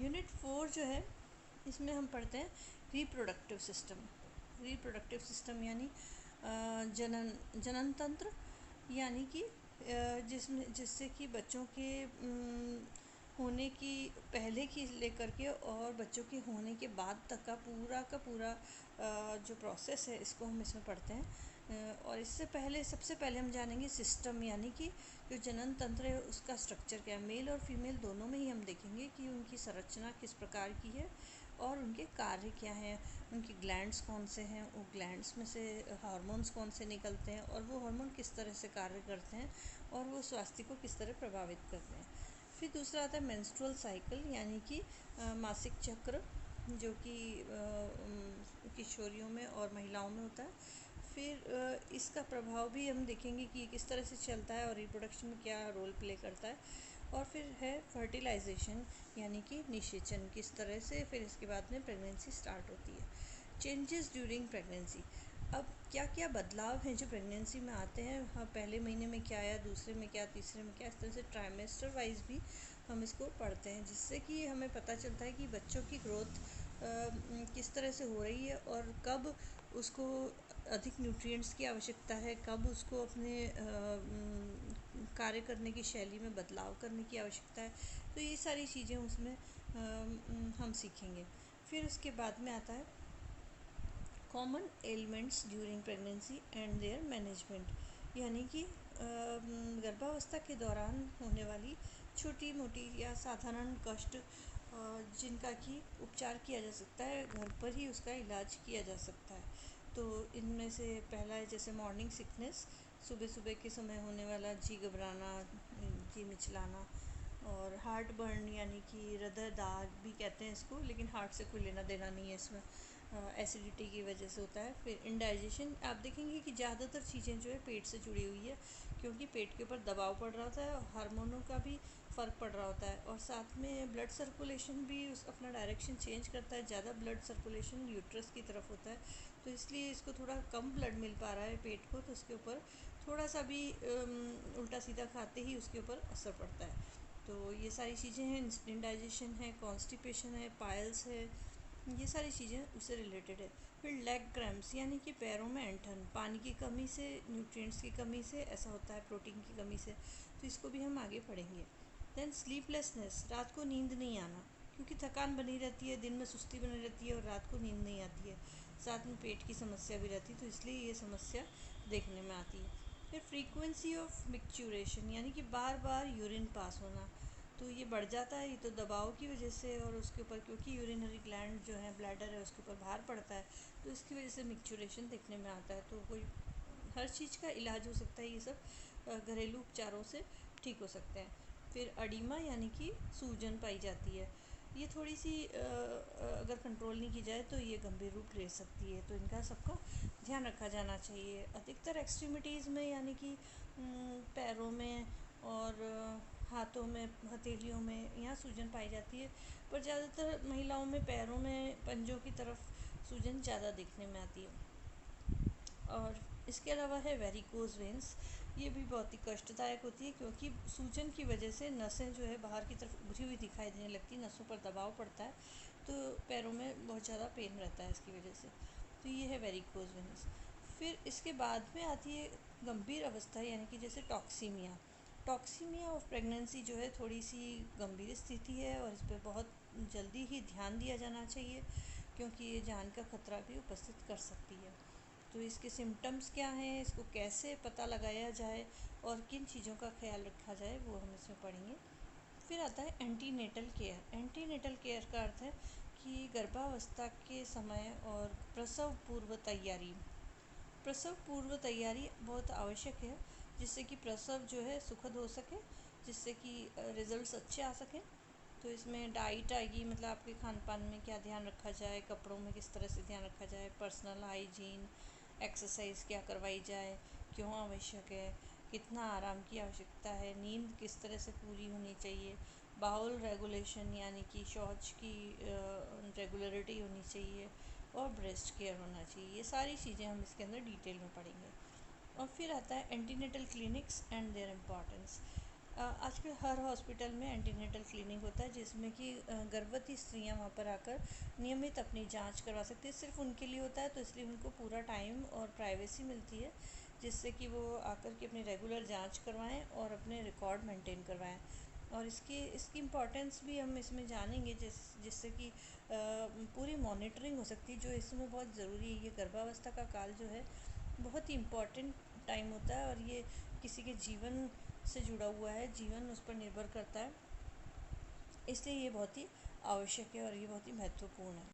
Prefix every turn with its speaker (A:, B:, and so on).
A: Unit 4 जो है इसमें हम पढ़ते हैं रिप्रोडक्टिव सिस्टम यानी जनन तंत्र, यानी कि जिससे कि बच्चों के होने की पहले की लेकर के और बच्चों के होने के बाद तक का पूरा जो प्रोसेस है इसको हम इसमें पढ़ते हैं। और इससे पहले सबसे पहले हम जानेंगे सिस्टम, यानी कि जो जनन तंत्र है उसका स्ट्रक्चर क्या है। मेल और फीमेल दोनों में ही हम देखेंगे कि उनकी संरचना किस प्रकार की है और उनके कार्य क्या हैं, उनकी ग्लैंड्स कौन से हैं, वो ग्लैंड्स में से हार्मोन्स कौन से निकलते हैं और वो हार्मोन किस तरह से कार्य करते हैं और वो स्वास्थ्य को किस तरह प्रभावित करते हैं। फिर दूसरा आता है मेंस्ट्रुअल साइकिल, यानी कि मासिक चक्र, जो कि किशोरियों में और महिलाओं में होता है। फिर इसका प्रभाव भी हम देखेंगे कि किस तरह से चलता है और रिप्रोडक्शन में क्या रोल प्ले करता है। और फिर है फर्टिलाइजेशन, यानी कि निषेचन किस तरह से, फिर इसके बाद में प्रेगनेंसी स्टार्ट होती है। चेंजेस ड्यूरिंग प्रेगनेंसी, अब क्या क्या बदलाव हैं जो प्रेगनेंसी में आते हैं। हाँ, पहले महीने में क्या आया, दूसरे में क्या, तीसरे में क्या, इस तरह से ट्राइमेस्टर वाइज भी हम इसको पढ़ते हैं, जिससे कि हमें पता चलता है कि बच्चों की ग्रोथ किस तरह से हो रही है और कब उसको अधिक न्यूट्रिएंट्स की आवश्यकता है, कब उसको अपने कार्य करने की शैली में बदलाव करने की आवश्यकता है। तो ये सारी चीज़ें उसमें हम सीखेंगे। फिर उसके बाद में आता है common elements during pregnancy and there management, यानी कि गर्भावस्था के दौरान होने वाली छोटी मोटी या साधारण कष्ट जिनका कि उपचार किया जा सकता है, घर पर ही उसका इलाज किया जा सकता है। तो इनमें से पहला है जैसे मॉर्निंग सिकनेस, सुबह सुबह के समय होने वाला जी घबराना, जी मिचलाना, और हार्ट बर्न, यानी कि हृदय दाग भी कहते हैं इसको, लेकिन हार्ट से कोई लेना देना नहीं है इसमें, एसिडिटी की वजह से होता है। फिर इंडाइजेशन, आप देखेंगे कि ज़्यादातर चीज़ें जो है पेट से जुड़ी हुई है, क्योंकि पेट के ऊपर दबाव पड़ रहा होता है और हार्मोनों का भी फ़र्क पड़ रहा होता है, और साथ में ब्लड सर्कुलेशन भी अपना डायरेक्शन चेंज करता है। ज़्यादा ब्लड सर्कुलेशन यूट्रस की तरफ होता है, तो इसलिए इसको थोड़ा कम ब्लड मिल पा रहा है पेट को, तो उसके ऊपर थोड़ा सा भी उल्टा सीधा खाते ही उसके ऊपर असर पड़ता है। तो ये सारी चीज़ें हैं, इंडाइजेशन है, कॉन्स्टिपेशन है, पाइल्स है, ये सारी चीज़ें उससे रिलेटेड है। फिर लेग क्रैम्प्स, यानी कि पैरों में ऐंठन, पानी की कमी से, न्यूट्रिएंट्स की कमी से ऐसा होता है, प्रोटीन की कमी से, तो इसको भी हम आगे पढ़ेंगे। देन स्लीपलेसनेस, रात को नींद नहीं आना, क्योंकि थकान बनी रहती है, दिन में सुस्ती बनी रहती है और रात को नींद नहीं आती है, साथ में पेट की समस्या भी रहती है, तो इसलिए ये समस्या देखने में आती है। फिर फ्रीक्वेंसी ऑफ मिक्चुरेशन, यानी कि बार बार यूरिन पास होना, तो ये बढ़ जाता है, ये तो दबाव की वजह से, और उसके ऊपर क्योंकि यूरिनरी ग्लैंड जो है, ब्लैडर है, उसके ऊपर भार पड़ता है, तो इसकी वजह से मिक्चुरेशन देखने में आता है। तो कोई हर चीज़ का इलाज हो सकता है, ये सब घरेलू उपचारों से ठीक हो सकते हैं। फिर अडीमा, यानी कि सूजन पाई जाती है, ये थोड़ी सी अगर कंट्रोल नहीं की जाए तो ये गंभीर रूप ले सकती है, तो इनका सबका ध्यान रखा जाना चाहिए। अधिकतर एक्सट्रीमिटीज़ में, यानी कि पैरों में और हाथों में, हथेलियों में, यहाँ सूजन पाई जाती है, पर ज़्यादातर महिलाओं में पैरों में, पंजों की तरफ सूजन ज़्यादा देखने में आती है। और इसके अलावा है वेरिकोज वेंस, ये भी बहुत ही कष्टदायक होती है, क्योंकि सूजन की वजह से नसें जो है बाहर की तरफ उभरी हुई दिखाई देने लगती है, नसों पर दबाव पड़ता है, तो पैरों में बहुत ज़्यादा पेन रहता है इसकी वजह से। तो ये है वेरिकोज वेंस। फिर इसके बाद में आती है गंभीर अवस्था, यानी कि जैसे टॉक्सीमिया ऑफ प्रेगनेंसी जो है थोड़ी सी गंभीर स्थिति है, और इस पर बहुत जल्दी ही ध्यान दिया जाना चाहिए, क्योंकि ये जान का खतरा भी उपस्थित कर सकती है। तो इसके सिम्टम्स क्या हैं, इसको कैसे पता लगाया जाए और किन चीज़ों का ख्याल रखा जाए, वो हम इसमें पढ़ेंगे। फिर आता है एंटीनेटल केयर। एंटीनेटल केयर का अर्थ है कि गर्भावस्था के समय और प्रसव पूर्व तैयारी। प्रसव पूर्व तैयारी बहुत आवश्यक है, जिससे कि प्रसव जो है सुखद हो सके, जिससे कि रिज़ल्ट्स अच्छे आ सकें। तो इसमें डाइट आएगी, मतलब आपके खान पान में क्या ध्यान रखा जाए, कपड़ों में किस तरह से ध्यान रखा जाए, पर्सनल हाइजीन, एक्सरसाइज क्या करवाई जाए, क्यों आवश्यक है, कितना आराम की आवश्यकता है, नींद किस तरह से पूरी होनी चाहिए, बाउल रेगुलेशन, यानी कि शौच की रेगुलरिटी होनी चाहिए, और ब्रेस्ट केयर होना चाहिए। ये सारी चीज़ें हम इसके अंदर डिटेल में पढ़ेंगे। और फिर आता है antenatal clinics and their importance. आजकल हर हॉस्पिटल में एंटीनेटल क्लिनिक होता है, जिसमें कि गर्भवती स्त्रियां वहां पर आकर नियमित अपनी जांच करवा सकती है। सिर्फ उनके लिए होता है, तो इसलिए उनको पूरा टाइम और प्राइवेसी मिलती है, जिससे कि वो आकर के अपनी रेगुलर जांच करवाएं और अपने रिकॉर्ड मेंटेन करवाएं। और इसकी इम्पोर्टेंस भी हम इसमें जानेंगे, जिससे कि पूरी मॉनिटरिंग हो सकती है, जो इसमें बहुत ज़रूरी है। ये गर्भावस्था का काल जो है बहुत ही इम्पॉर्टेंट टाइम होता है, और ये किसी के जीवन से जुड़ा हुआ है, जीवन उस पर निर्भर करता है, इसलिए ये बहुत ही आवश्यक है और ये बहुत ही महत्वपूर्ण है।